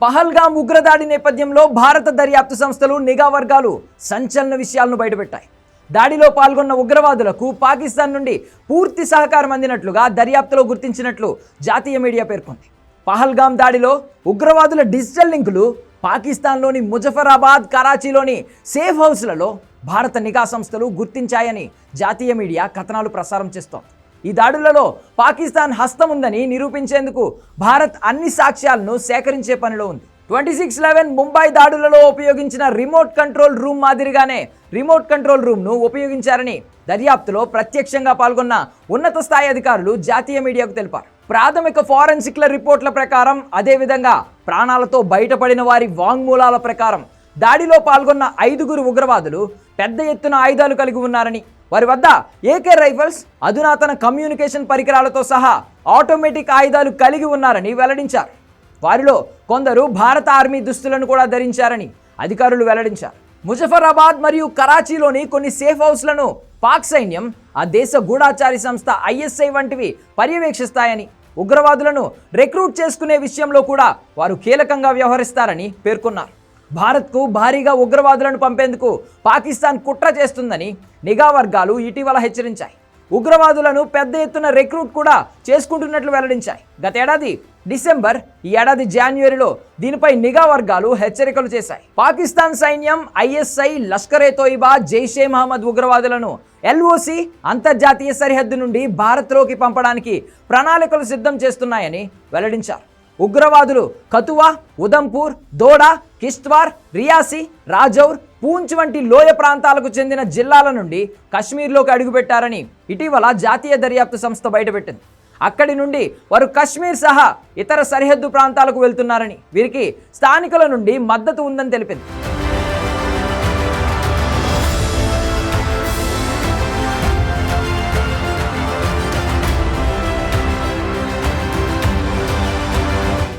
పహల్గామ్ ఉగ్రదాడి నేపథ్యంలో భారత దర్యాప్తు సంస్థలు నిఘా వర్గాలు సంచలన విషయాలను బయటపెట్టాయి. దాడిలో పాల్గొన్న ఉగ్రవాదులకు పాకిస్తాన్ నుండి పూర్తి సహకారం అందినట్లుగా దర్యాప్తులో గుర్తించినట్లు జాతీయ మీడియా పేర్కొంది. పహల్గామ్ దాడిలో ఉగ్రవాదుల డిజిటల్ లింకులు పాకిస్తాన్లోని ముజఫరాబాద్, కరాచీలోని సేఫ్ హౌస్లలో భారత నిఘా సంస్థలు గుర్తించాయని జాతీయ మీడియా కథనాలు ప్రసారం చేస్తోంది. ఈ దాడులలో పాకిస్తాన్ హస్తం ఉందని నిరూపించేందుకు భారత్ అన్ని సాక్ష్యాలను సేకరించే పనిలో ఉంది. 26/11 ముంబై దాడులలో ఉపయోగించిన రిమోట్ కంట్రోల్ రూమ్ మాదిరిగానే రిమోట్ కంట్రోల్ రూమ్ను ఉపయోగించారని దర్యాప్తులో ప్రత్యక్షంగా పాల్గొన్న ఉన్నత స్థాయి అధికారులు జాతీయ మీడియాకు తెలిపారు. ప్రాథమిక ఫారెన్సిక్ల రిపోర్ట్ల ప్రకారం, అదేవిధంగా ప్రాణాలతో బయటపడిన వారి వాంగ్మూలాల ప్రకారం దాడిలో పాల్గొన్న 5 ఉగ్రవాదులు పెద్ద ఎత్తున ఆయుధాలు కలిగి ఉన్నారని, వారి వద్ద AK రైఫిల్స్, అధునాతన కమ్యూనికేషన్ పరికరాలతో సహా ఆటోమేటిక్ ఆయుధాలు కలిగి ఉన్నారని వెల్లడించారు. వారిలో కొందరు భారత ఆర్మీ దుస్తులను కూడా ధరించారని అధికారులు వెల్లడించారు. ముజఫరాబాద్ మరియు కరాచీలోని కొన్ని సేఫ్ హౌస్లను పాక్ సైన్యం, ఆ దేశ గూఢాచారి సంస్థ ISI వంటివి పర్యవేక్షిస్తాయని, ఉగ్రవాదులను రిక్రూట్ చేసుకునే విషయంలో కూడా వారు కీలకంగా వ్యవహరిస్తారని పేర్కొన్నారు. భారత్కు భారీగా ఉగ్రవాదులను పంపేందుకు పాకిస్తాన్ కుట్ర చేస్తుందని నిఘా వర్గాలు ఇటీవల హెచ్చరించాయి. ఉగ్రవాదులను పెద్ద ఎత్తున రిక్రూట్ కూడా చేసుకుంటున్నట్లు వెల్లడించాయి. గత ఏడాది డిసెంబర్, ఈ ఏడాది జాన్యువరిలో దీనిపై నిఘా వర్గాలు హెచ్చరికలు చేశాయి. పాకిస్తాన్ సైన్యం ISI, లష్కర్-e-తోయిబా, జైషే మహమ్మద్ ఉగ్రవాదులను LOC అంతర్జాతీయ సరిహద్దు నుండి భారత్లోకి పంపడానికి ప్రణాళికలు సిద్ధం చేస్తున్నాయని వెల్లడించారు. ఉగ్రవాదులు కతువా, ఉదంపూర్, దోడా, కిష్త్వార్, రియాసీ, రాజౌర్, పూంచ్ వంటి లోయ ప్రాంతాలకు చెందిన జిల్లాల నుండి కశ్మీర్లోకి అడుగుపెట్టారని ఇటీవల జాతీయ దర్యాప్తు సంస్థ బయటపెట్టింది. అక్కడి నుండి వారు కశ్మీర్ సహా ఇతర సరిహద్దు ప్రాంతాలకు వెళ్తున్నారని, వీరికి స్థానికుల నుండి మద్దతు ఉందని తెలిపింది.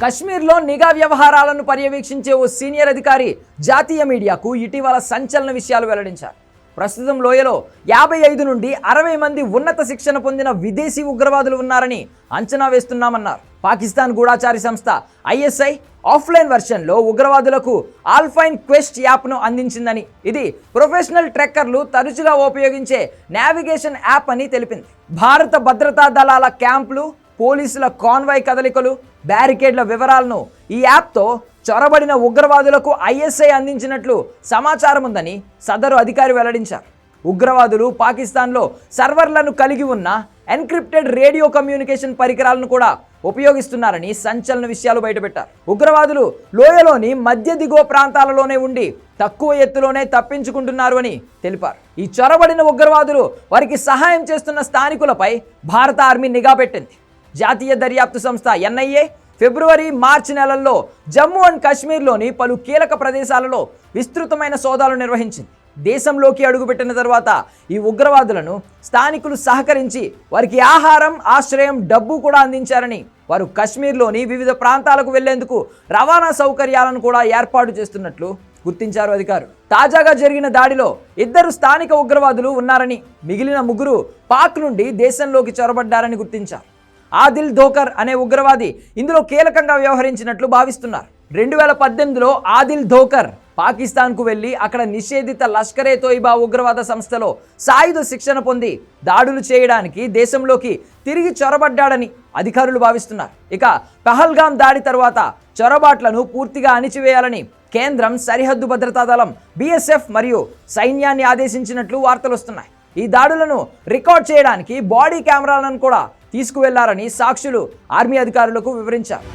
కశ్మీర్లో నిఘా వ్యవహారాలను పర్యవేక్షించే ఓ సీనియర్ అధికారి జాతీయ మీడియాకు ఇటీవల సంచలన విషయాలు వెల్లడించారు. ప్రస్తుతం లోయలో 55 నుండి 60 మంది ఉన్నత శిక్షణ పొందిన విదేశీ ఉగ్రవాదులు ఉన్నారని అంచనా వేస్తున్నామన్నారు. పాకిస్తాన్ గూఢాచారి సంస్థ ISI ఆఫ్లైన్ వెర్షన్లో ఉగ్రవాదులకు ఆల్ఫైన్ క్వెస్ట్ యాప్ను అందించిందని, ఇది ప్రొఫెషనల్ ట్రెక్కర్లు తరచుగా ఉపయోగించే నావిగేషన్ యాప్ అని తెలిపింది. భారత భద్రతా దళాల క్యాంపులు, పోలీసుల కాన్వాయ్ కదలికలు, బ్యారికేడ్ల వివరాలను ఈ యాప్తో చొరబడిన ఉగ్రవాదులకు ISI అందించినట్లు సమాచారం ఉందని సదరు అధికారి వెల్లడించారు. ఉగ్రవాదులు పాకిస్తాన్లో సర్వర్లను కలిగి ఉన్న ఎన్క్రిప్టెడ్ రేడియో కమ్యూనికేషన్ పరికరాలను కూడా ఉపయోగిస్తున్నారని సంచలన విషయాలు బయటపెట్టారు. ఉగ్రవాదులు లోయలోని మధ్య దిగువ ప్రాంతాలలోనే ఉండి తక్కువ ఎత్తులోనే తప్పించుకుంటున్నారు అని తెలిపారు. ఈ చొరబడిన ఉగ్రవాదులు వారికి సహాయం చేస్తున్న స్థానికులపై భారత ఆర్మీ నిఘా పెట్టింది. జాతీయ దర్యాప్తు సంస్థ NIA ఫిబ్రవరి, మార్చి నెలల్లో జమ్మూ అండ్ కాశ్మీర్లోని పలు కీలక ప్రదేశాలలో విస్తృతమైన సోదాలు నిర్వహించింది. దేశంలోకి అడుగుపెట్టిన తర్వాత ఈ ఉగ్రవాదులను స్థానికులు సహకరించి వారికి ఆహారం, ఆశ్రయం, డబ్బు కూడా అందించారని, వారు కశ్మీర్లోని వివిధ ప్రాంతాలకు వెళ్లేందుకు రవాణా సౌకర్యాలను కూడా ఏర్పాటు చేస్తున్నట్లు గుర్తించారు అధికారులు. తాజాగా జరిగిన దాడిలో 2 స్థానిక ఉగ్రవాదులు ఉన్నారని, మిగిలిన 3 పాక్ నుండి దేశంలోకి చొరబడ్డారని గుర్తించారు. ఆదిల్ ధోకర్ అనే ఉగ్రవాది ఇందులో కీలకంగా వ్యవహరించినట్లు భావిస్తున్నారు. 2018లో ఆదిల్ ధోకర్ పాకిస్తాన్కు వెళ్లి అక్కడ నిషేధిత లష్కర్-e-తోయిబా ఉగ్రవాద సంస్థలో సాయుధ శిక్షణ పొంది దాడులు చేయడానికి దేశంలోకి తిరిగి చొరబడ్డాడని అధికారులు భావిస్తున్నారు. ఇక పహల్గామ్ దాడి తర్వాత చొరబాట్లను పూర్తిగా అణిచివేయాలని కేంద్రం సరిహద్దు భద్రతా దళం BSF మరియు సైన్యాన్ని ఆదేశించినట్లు వార్తలు వస్తున్నాయి. ఈ దాడులను రికార్డ్ చేయడానికి బాడీ కెమెరాలను కూడా తీసుకువెళ్లారని సాక్షులు ఆర్మీ అధికారులకు వివరించారు.